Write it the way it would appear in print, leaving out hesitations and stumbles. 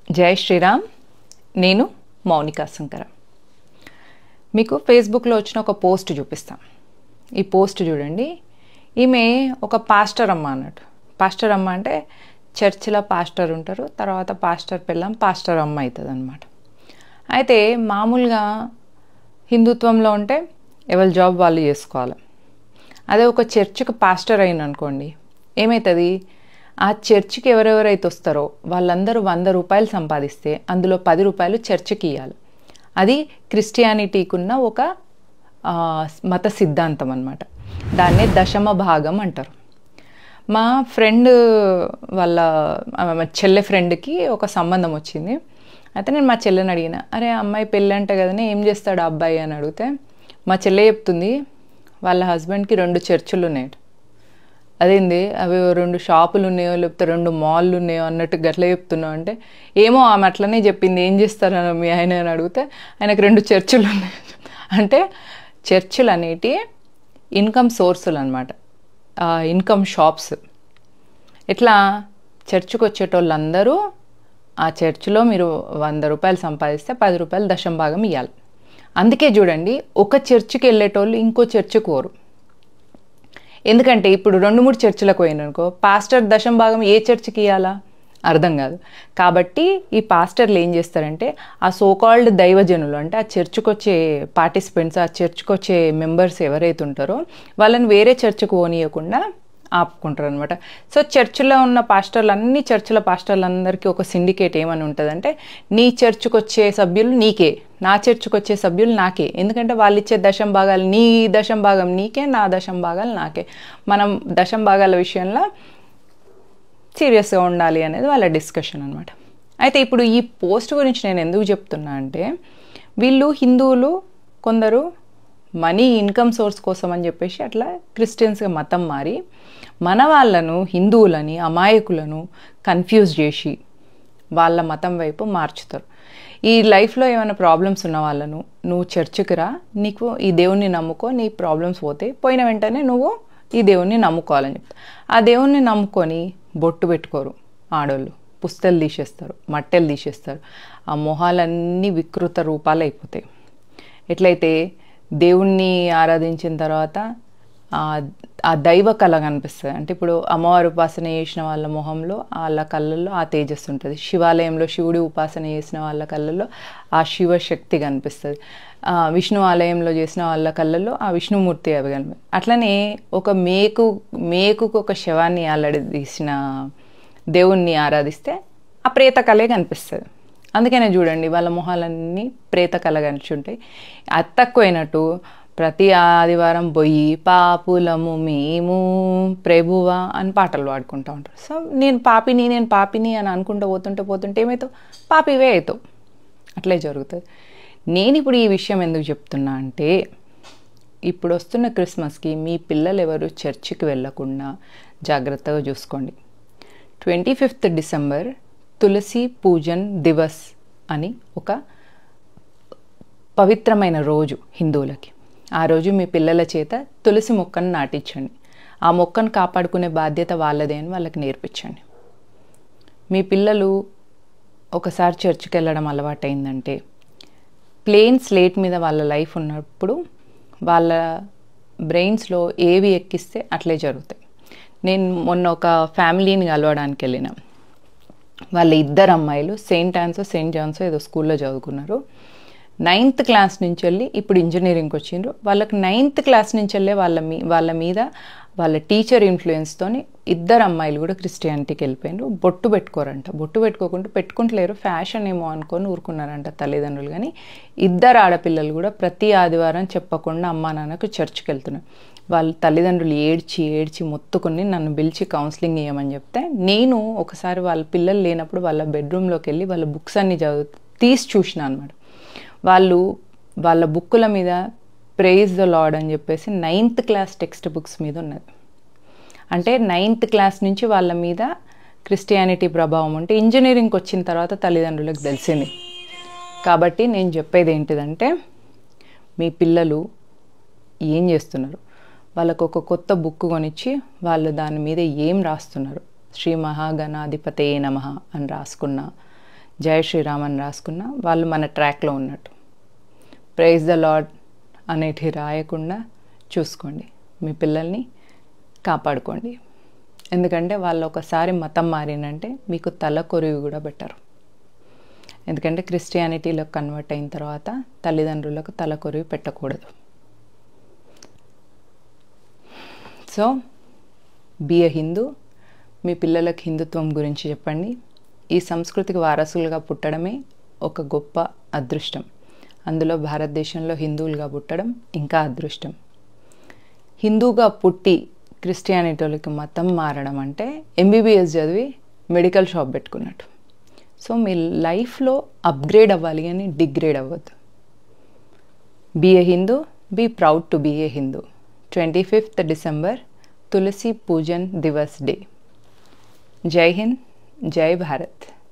జై శ్రీరామ్. నేను మౌనికా శంకర. మీకు ఫేస్బుక్లో వచ్చిన ఒక పోస్ట్ చూపిస్తాను. ఈ పోస్ట్ చూడండి. ఈమె ఒక పాస్టర్ అమ్మ అన్నట్టు. పాస్టర్ అమ్మ అంటే చర్చిలో పాస్టర్ ఉంటారు, తర్వాత పాస్టర్ పిల్లం పాస్టర్ అమ్మ అవుతుంది అనమాట. అయితే మామూలుగా హిందుత్వంలో ఉంటే ఎవరి జాబ్ వాళ్ళు చేసుకోవాలి. అదే ఒక చర్చికి పాస్టర్ అయిన అనుకోండి, ఏమవుతుంది, ఆ చర్చికి ఎవరెవరైతే వస్తారో వాళ్ళందరూ 100 రూపాయలు సంపాదిస్తే అందులో 10 రూపాయలు చర్చికి ఇవ్వాలి. అది క్రిస్టియానిటీకి ఉన్న ఒక మత సిద్ధాంతం అన్నమాట. దాన్నే దశమ భాగం అంటారు. మా ఫ్రెండ్ వాళ్ళ చెల్లె ఫ్రెండ్కి ఒక సంబంధం వచ్చింది. అయితే నేను మా చెల్లెని అడిగిన, అరే అమ్మాయి పెళ్ళి అంటే కదనే, ఏం చేస్తాడు ఆ అబ్బాయి అని అడిగితే మా చెల్లె చెప్తుంది, వాళ్ళ హస్బెండ్కి 2 చర్చిలు ఉన్నాయి. అదేంది, అవి 2 షాపులు ఉన్నాయో లేకపోతే 2 మాల్లు ఉన్నాయో అన్నట్టు గట్లా చెప్తున్నావు అంటే, ఏమో ఆమె అట్లనే చెప్పింది, ఏం చేస్తారో మీ ఆయన అని అడిగితే ఆయనకు 2 చర్చిలు ఉన్నాయి. అంటే చర్చిలు అనేటి ఇన్కమ్ సోర్సులు అనమాట, ఇన్కమ్ షాప్స్. ఇట్లా చర్చికి వచ్చేటోళ్ళందరూ ఆ చర్చిలో మీరు 100 రూపాయలు సంపాదిస్తే 10 రూపాయలు దశమ భాగం ఇవ్వాలి. అందుకే చూడండి, ఒక చర్చికి వెళ్ళేటోళ్ళు ఇంకో చర్చికి పోరు. ఎందుకంటే ఇప్పుడు 2-3 చర్చిలకు పోయిననుకో, పాస్టర్ దశమ భాగం ఏ చర్చికి ఇవ్వాలా అర్థం కాదు. కాబట్టి ఈ పాస్టర్లు ఏం చేస్తారంటే, ఆ సోకాల్డ్ దైవజనులు అంటే ఆ చర్చికి వచ్చే పార్టిసిపెంట్స్, ఆ చర్చికి వచ్చే మెంబర్స్ ఎవరైతే ఉంటారో వాళ్ళని వేరే చర్చికి పోనీయకుండా ఆపుకుంటారు అనమాట. సో చర్చిలో ఉన్న పాస్టర్లు, అన్ని చర్చిల పాస్టర్లందరికీ ఒక సిండికేట్ ఏమని ఉంటుందంటే, నీ చర్చికి వచ్చే సభ్యులు నీకే, నా చర్చికి వచ్చే సభ్యులు నాకే. ఎందుకంటే వాళ్ళు ఇచ్చే దశమ భాగాలు, నీ దశమ భాగం నీకే, నా దశమ భాగాలు నాకే. మనం దశమ భాగాల విషయంలో సీరియస్గా ఉండాలి అనేది వాళ్ళ డిస్కషన్ అనమాట. అయితే ఇప్పుడు ఈ పోస్ట్ గురించి నేను ఎందుకు చెప్తున్నా అంటే, వీళ్ళు హిందువులు కొందరు మనీ ఇన్కమ్ సోర్స్ కోసం అని చెప్పేసి అట్లా క్రిస్టియన్స్గా మతం మారి మన వాళ్ళను, హిందువులని, అమాయకులను కన్ఫ్యూజ్ చేసి వాళ్ళ మతం వైపు మార్చుతారు. ఈ లైఫ్లో ఏమైనా ప్రాబ్లమ్స్ ఉన్న వాళ్ళను, నువ్వు చర్చికి రా, నీకు ఈ దేవుణ్ణి నమ్ముకో, నీ ప్రాబ్లమ్స్ పోతాయి, పోయిన వెంటనే నువ్వు ఈ దేవుణ్ణి నమ్ముకోవాలని చెప్తారు. ఆ దేవుణ్ణి నమ్ముకొని బొట్టు పెట్టుకోరు ఆడోళ్ళు, పుస్తలు తీసేస్తారు, మట్టెలు తీసేస్తారు, ఆ మొహాలన్నీ వికృత రూపాలు అయిపోతాయి. ఎట్లయితే దేవుణ్ణి ఆరాధించిన తర్వాత ఆ దైవ కళ కనిపిస్తుంది. అంటే ఇప్పుడు అమ్మవారి ఉపాసన చేసిన వాళ్ళ మొహంలో, వాళ్ళ కళ్ళల్లో ఆ తేజస్సు ఉంటుంది. శివాలయంలో శివుడి ఉపాసన చేసిన వాళ్ళ కళ్ళల్లో ఆ శివశక్తి కనిపిస్తుంది. విష్ణు ఆలయంలో చేసిన వాళ్ళ కళ్ళల్లో ఆ విష్ణుమూర్తి అవి కనిపిస్తుంది. అట్లనే ఒక మేకుకు ఒక శవాన్ని అల్లడి తీసిన దేవుణ్ణి ఆరాధిస్తే ఆ ప్రేత కళే కనిపిస్తుంది. అందుకనే చూడండి, వాళ్ళ మొహాలన్నీ ప్రేత కళ కనిపించుంటాయి. అది తక్కువైనట్టు ప్రతి ఆదివారం పోయి పాపులము మేము ప్రభువా అని పాటలు పాడుకుంటూ ఉంటారు. సో నేను పాపిని అని అనుకుంటూ పోతుంటే ఏమవుతావు, పాపివే అవుతావు. అట్లే జరుగుతుంది. నేను ఇప్పుడు ఈ విషయం ఎందుకు చెప్తున్నా అంటే, ఇప్పుడు వస్తున్న క్రిస్మస్కి మీ పిల్లలు ఎవరు చర్చికి వెళ్ళకుండా జాగ్రత్తగా చూసుకోండి. 25th డిసెంబర్ తులసి పూజన్ దివస్ అని ఒక పవిత్రమైన రోజు హిందువులకి. ఆ రోజు మీ పిల్లల చేత తులసి మొక్కను నాటించండి. ఆ మొక్కను కాపాడుకునే బాధ్యత వాళ్ళదే అని వాళ్ళకి నేర్పించండి. మీ పిల్లలు ఒకసారి చర్చికి వెళ్ళడం అలవాటైందంటే, ప్లెయిన్ స్లేట్ మీద వాళ్ళ లైఫ్ ఉన్నప్పుడు వాళ్ళ బ్రెయిన్స్లో ఏవి ఎక్కిస్తే అట్లే జరుగుతాయి. నేను మొన్న ఒక ఫ్యామిలీని కలవడానికి వెళ్ళిన, వాళ్ళ 2 అమ్మాయిలు సెయింట్ జాన్సో ఏదో స్కూల్లో చదువుకున్నారు. 9th క్లాస్ నుంచి వెళ్ళి ఇప్పుడు ఇంజనీరింగ్కి వచ్చిండ్రు. వాళ్ళకి 9th క్లాస్ నుంచి వెళ్ళే వాళ్ళ మీద వాళ్ళ టీచర్ ఇన్ఫ్లుయెన్స్తోని 2 అమ్మాయిలు కూడా క్రిస్టియానిటీకి వెళ్ళిపోయినారు. బొట్టు పెట్టుకోరంట. బొట్టు పెట్టుకుంటలేరు, ఫ్యాషన్ ఏమో అనుకొని ఊరుకున్నారంట తల్లిదండ్రులు. కానీ 2 ఆడపిల్లలు కూడా ప్రతి ఆదివారం చెప్పకుండా అమ్మా నాన్నకు చర్చికి వెళ్తున్నారు. వాళ్ళ తల్లిదండ్రులు ఏడ్చి మొత్తుకొని నన్ను పిలిచి కౌన్సిలింగ్ ఇవ్వమని చెప్తే, నేను ఒకసారి వాళ్ళ పిల్లలు లేనప్పుడు వాళ్ళ బెడ్రూమ్లోకి వెళ్ళి వాళ్ళ బుక్స్ అన్ని తీసి చూసిన అనమాట. వాళ్ళు వాళ్ళ బుక్కుల మీద ప్రైజ్ ద లార్డ్ అని చెప్పేసి 9th క్లాస్ టెక్స్ట్ బుక్స్ మీద ఉన్నది. అంటే 9th క్లాస్ నుంచి వాళ్ళ మీద క్రిస్టియానిటీ ప్రభావం ఉంటే ఇంజనీరింగ్కి వచ్చిన తర్వాత తల్లిదండ్రులకు తెలిసింది. కాబట్టి నేను చెప్పేది ఏంటిదంటే, మీ పిల్లలు ఏం చేస్తున్నారు, వాళ్ళకు ఒక కొత్త బుక్ కొనిచ్చి వాళ్ళు దాని మీద ఏం రాస్తున్నారు, శ్రీ మహాగణాధిపతయే నమః అని రాసుకున్నా, జై శ్రీరామ్ అని రాసుకున్నా వాళ్ళు మన ట్రాక్లో ఉన్నట్టు. ప్రైజ్ ద లార్డ్ అనేటివి రాయకుండా చూసుకోండి. మీ పిల్లల్ని కాపాడుకోండి. ఎందుకంటే వాళ్ళు ఒకసారి మతం మారినంటే మీకు తల కొరివి కూడా పెట్టరు. ఎందుకంటే క్రిస్టియానిటీలోకి కన్వర్ట్ అయిన తర్వాత తల్లిదండ్రులకు తల కొరివి పెట్టకూడదు. So be a Hindu. మీ పిల్లలకు హిందుత్వం గురించి చెప్పండి. ఈ సంస్కృతికి వారసులుగా పుట్టడమే ఒక గొప్ప అదృష్టం. అందులో భారతదేశంలో హిందువులుగా పుట్టడం ఇంకా అదృష్టం. హిందూగా పుట్టి క్రిస్టియానిటీలకి మతం మారడం అంటే ఎంబీబీఎస్ చదివి మెడికల్ షాప్ పెట్టుకున్నట్టు. సో మీ లైఫ్లో అప్గ్రేడ్ అవ్వాలి కానీ డిగ్రేడ్ అవ్వద్దు. Be a Hindu, be proud to be a Hindu. 25th December Tulsi Pujan Diwas day. జై హింద్, జై భారత్.